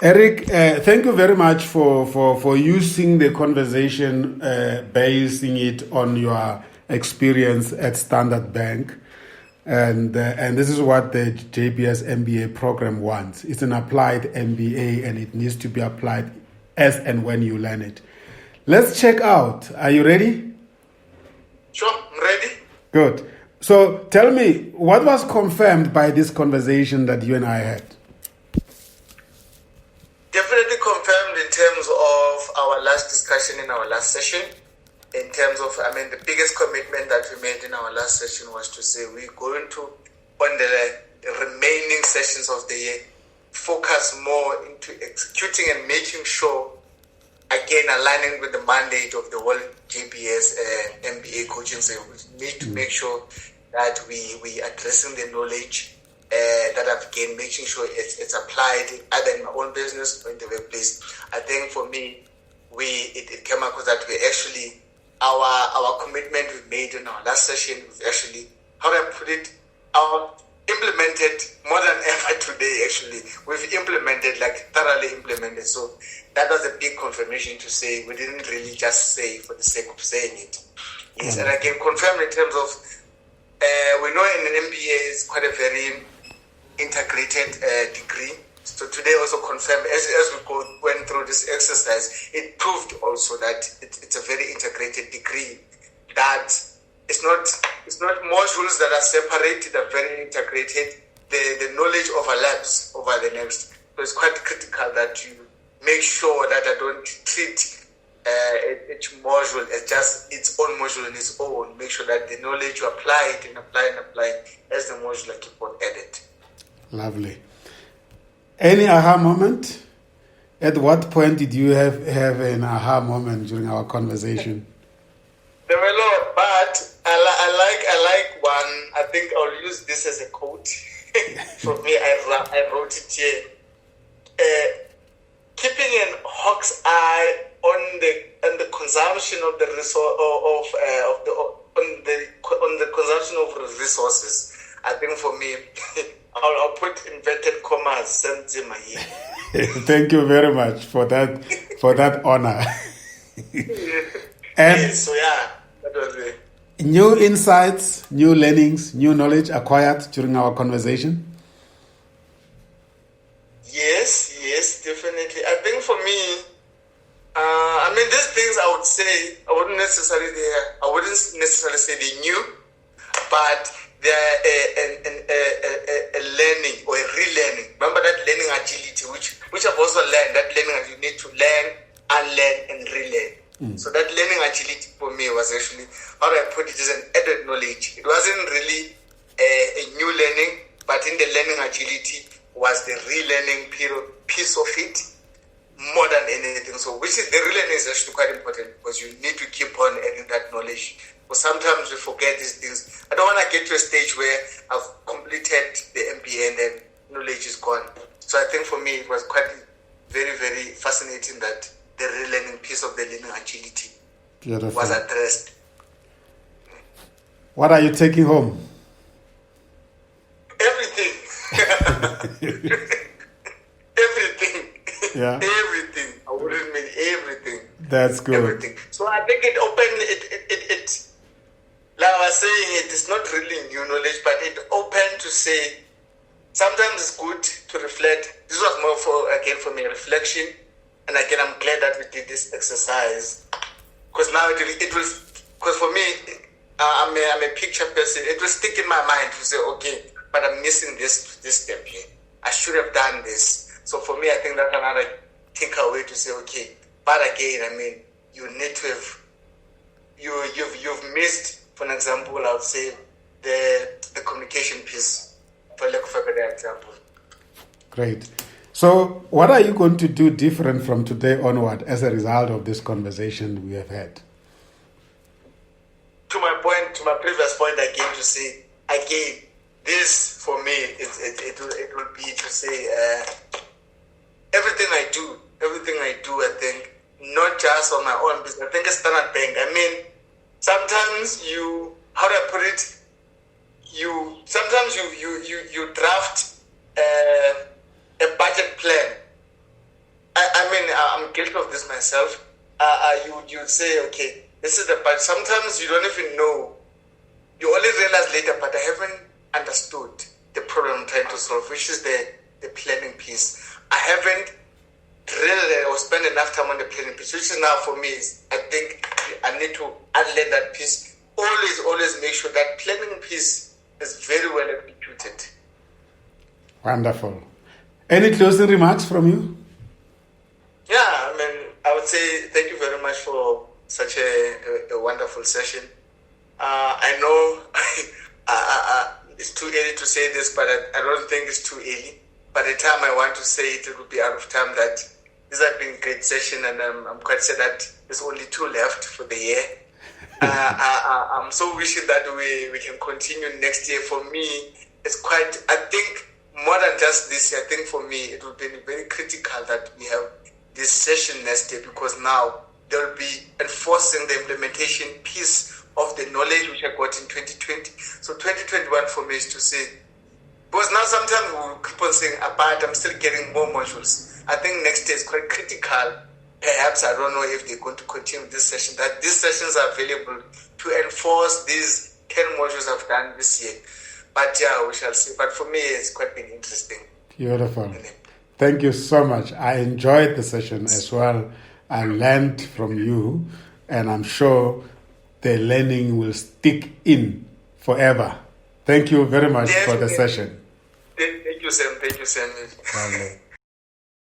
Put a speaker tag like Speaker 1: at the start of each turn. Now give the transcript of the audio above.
Speaker 1: Eric, thank you very much for using the conversation, basing it on your experience at Standard Bank. And this is what the JBS MBA program wants. It's an applied MBA and it needs to be applied as and when you learn it. Let's check out. Are you ready?
Speaker 2: Sure, I'm ready.
Speaker 1: Good. So tell me, what was confirmed by this conversation that you and I had?
Speaker 2: Definitely confirmed in terms of our last discussion in our last session. In terms of, the biggest commitment that we made in our last session was to say we're going to, on the remaining sessions of the year, focus more into executing and making sure, again, aligning with the mandate of the whole JBS MBA coaching. So we need to make sure that we addressing the knowledge that I've gained, making sure it's applied either in my own business or in the workplace. I think for me, it came across that we actually, our commitment we made in our last session, we've actually, how do I put it, implemented more than ever today, actually. We've implemented, thoroughly implemented. So that was a big confirmation to say we didn't really just say for the sake of saying it. Yes, and again, confirmed in terms of, we know in an MBA is quite a very integrated degree. So today also confirmed, as we went through this exercise, it proved also that it's a very integrated degree, that it's not modules that are separated, are very integrated. The knowledge overlaps over the next. So it's quite critical that you make sure that I don't treat each module as just its own module on its own. Make sure that the knowledge you apply it and apply as the module keep on added.
Speaker 1: Lovely. Any aha moment? At what point did you have an aha moment during our conversation?
Speaker 2: There were a lot, but I like one. I think I'll use this as a quote. From me, I wrote it here. Keeping an hawk's eye on the consumption of the resource on the consumption of resources. I think for me, I'll put inverted commas.
Speaker 1: Thank you very much for that honor. And
Speaker 2: so yeah, that was it.
Speaker 1: New insights, new learnings, new knowledge acquired during our conversation?
Speaker 2: Yes, definitely. I think for me, these things I wouldn't necessarily say they're new, but they're a learning or a relearning. Remember that learning agility, which I've also learned, that learning you need to learn, unlearn, and relearn. So that learning agility for me was actually, how do I put it, is an added knowledge. It wasn't really a new learning, but in the learning agility was the relearning piece of it more than anything. So which is the relearning is actually quite important because you need to keep on adding that knowledge. But sometimes we forget these things. I don't want to get to a stage where I've completed the MBA and then knowledge is gone. So I think for me it was quite very, very fascinating that the relearning piece of the learning agility was addressed.
Speaker 1: What are you taking home?
Speaker 2: Everything. Everything.
Speaker 1: Yeah.
Speaker 2: Everything. I wouldn't mean everything.
Speaker 1: That's good.
Speaker 2: Everything. So I think it opened it like I was saying, it is not really new knowledge, but it opened to say sometimes it's good to reflect. This was more for me reflection. And again, I'm glad that we did this exercise because now it will. Because for me, I'm a picture person. It will stick in my mind to say, okay, but I'm missing this step here. I should have done this. So for me, I think that's another takeaway to say, okay. But again, you need to have you've missed. For an example, I would say the communication piece. For lack of a better example.
Speaker 1: Great. So, what are you going to do different from today onward as a result of this conversation we have had?
Speaker 2: To my previous point, again, to say, again, this for me, it will be to say, everything I do, I think, not just on my own business. I think it's Standard Bank. Sometimes how do I put it? Sometimes you draft a budget plan bit of this myself. You'd say, okay, this is the part. Sometimes you don't even know. You only realize later, but I haven't understood the problem I'm trying to solve, which is the planning piece. I haven't really or spent enough time on the planning piece, which is now for me is, I think I need to unlearn that piece. Always make sure that planning piece is very well executed.
Speaker 1: Wonderful. Any closing remarks from you?
Speaker 2: Yeah, I mean, I would say thank you very much for such a wonderful session. I know it's too early to say this, but I don't think it's too early. By the time I want to say it, it will be out of time. That this has been a great session, and I'm quite sad that there's only 2 left for the year. I'm so wishing that we can continue next year. For me, it's quite, I think, more than just this year. I think for me, it will be very critical that we have this session next year, because now they'll be enforcing the implementation piece of the knowledge which I got in 2020. So 2021 for me is to say, because now sometimes we'll keep on saying, but I'm still getting more modules. I think next year is quite critical. Perhaps, I don't know if they're going to continue this session, that these sessions are available to enforce these 10 modules I've done this year. But yeah, we shall see. But for me, it's quite been interesting.
Speaker 1: Beautiful. Thank you so much. I enjoyed the session as well. I learned from you, and I'm sure the learning will stick in forever. Thank you very much for the session.
Speaker 2: Thank you, Sam. Thank you, Sam.
Speaker 1: Lovely.